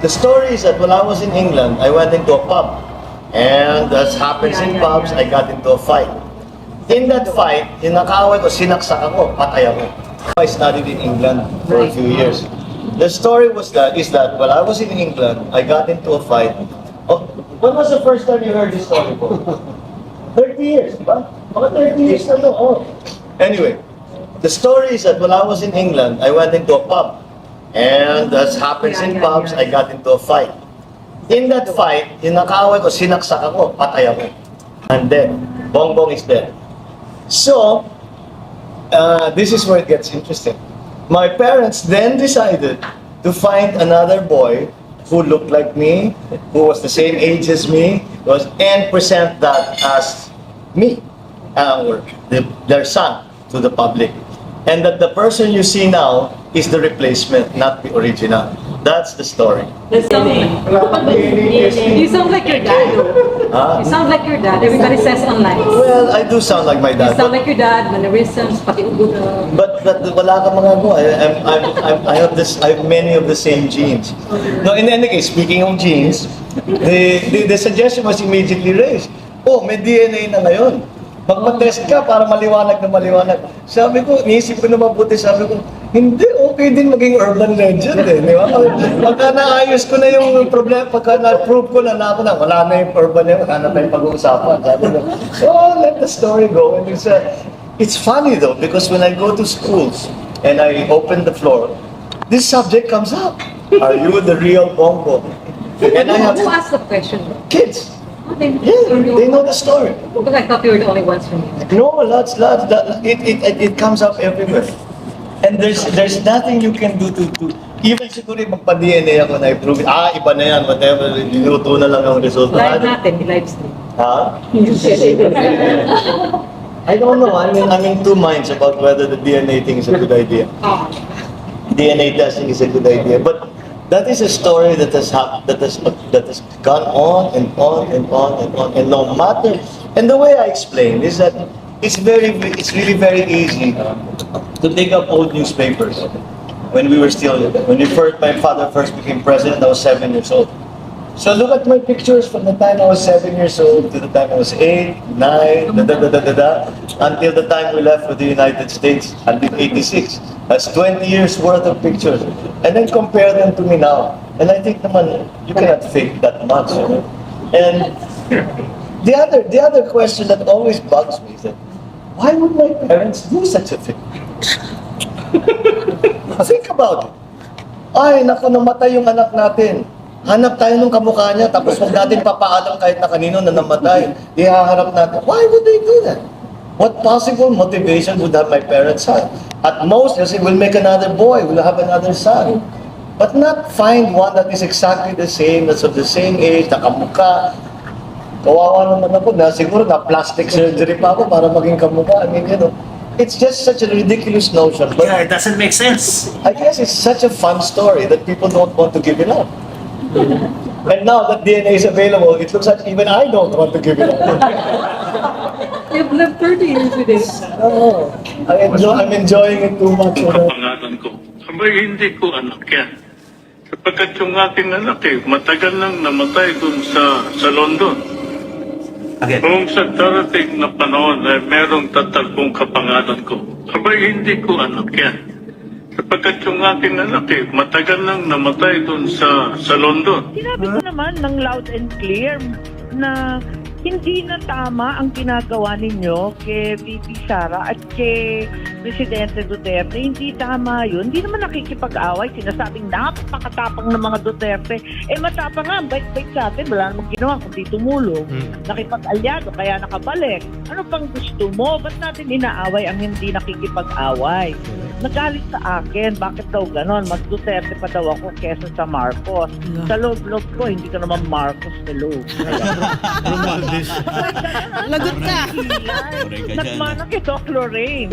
The story is that when I was in England, I went into a pub. And as happens in pubs, I got into a fight. In that fight, yung nakaway ko, sinaksak ako, patay ako. I studied in England for a few years. The story is that when I was in England, I got into a fight. Oh, when was the first time you heard this story po? 30 years, ba? Mga 30 years na to. Oh. Anyway, the story is that when I was in England, I went into a pub. And as happens in pubs, I got into a fight. In that fight, yung nakaway ko, sinaksak ako, patay ako. I'm dead. Bong Bong is dead. So, this is where it gets interesting. My parents then decided to find another boy who looked like me, who was the same age as me, and present that as me, or their son, to the public. And that the person you see now is the replacement, not the original. That's the story. That's something. You sound like your dad. You sound like your dad. Everybody says online. Well, I do sound like my You dad. sound like your dad, mannerisms, pati ugot. But wala ka mga go. I have many of the same genes. No, in any case, speaking of genes, the suggestion was immediately raised. Oh, may DNA na ngayon. Magpa-test ka para maliwanag na maliwanag. Sabi ko, niisip ko na mabuti, sabi ko, hindi, okay din maging urban legend eh. Di ba? Pagka naayos ko na yung problema, pagka na-prove ko na ako na, wala na yung urban legend, wala na tayong pag-uusapan. Sabi ko, so let the story go. And it's funny though, because when I go to schools and I open the floor, this subject comes up. Are you the real Bong Bong? And I have Who asked the question? kids. They know the story. Because I thought you were the only ones from here. No, lots. It comes up everywhere. And there's nothing you can do to even siguro magpa-DNA ako na i-prove it. Iba na yan, whatever, niluto na lang ang result. Live natin, live stream. Ha? I don't know. I'm in two minds about whether the DNA thing is a good idea. DNA testing is a good idea, but that is a story that has gone on and on and on and on, and no matter. And the way I explain is that it's really very easy to dig up old newspapers. When my father first became president, I was 7 years old. So look at my pictures from the time I was 7 years old to the time I was 8, 9, until the time we left for the United States, until 86. That's 20 years worth of pictures. And then compare them to me now. And I think naman, you cannot fake that much. You know? And the other question that always bugs me is that, why would my parents do such a thing? Think about it. Ay, naku, namatay yung anak natin. Hanap tayo ng kamukha niya, tapos huwag natin papaalam kahit na kanino na namatay. Ihaharap natin. Why would they do that? What possible motivation would have my parents have? At most, they'll say, we'll make another boy, we'll have another son. But not find one that is exactly the same, that's of the same age, nakamukha. Kawawa naman ako na siguro na plastic surgery pa ako para maging kamukha. I mean, you know, it's just such a ridiculous notion. But Yeah, it doesn't make sense. I guess it's such a fun story that people don't want to give it up. And now that DNA is available, it looks like even I don't want to give it up. You've lived 30 years with this. Oh, I'm enjoying it too much. Kapangalan ko. Sabay, hindi ko anak yan. Sapagkat yung aking anak matagal nang namatay dun sa London. Again. Kung sa darating na panahon merong tatalbong kapangalan ko. Sabay, hindi ko anak yan. Sapagkat yung aking anak matagal nang namatay dun sa London. Sinabi ko naman ng loud and clear na hindi na tama ang ginagawa ninyo kay VP Sara at kay Presidente Duterte. Hindi tama yun. Hindi naman nakikipag-away. Sinasabing napakatapang ng mga Duterte. Matapang nga, bait-bait sa atin. Wala namang ginawa kundi tumulong. Nakipag-alyado, kaya nakabalik. Ano pang gusto mo? Ba't natin inaaway ang hindi nakikipag-away? Nagalit sa akin. Bakit daw ganon? Mas Duterte pa daw ako kesa sa Marcos. Sa loob-loob ko, hindi ka naman Marcos sa loob. Lagot ka! Nagmana kay Doc Lorraine.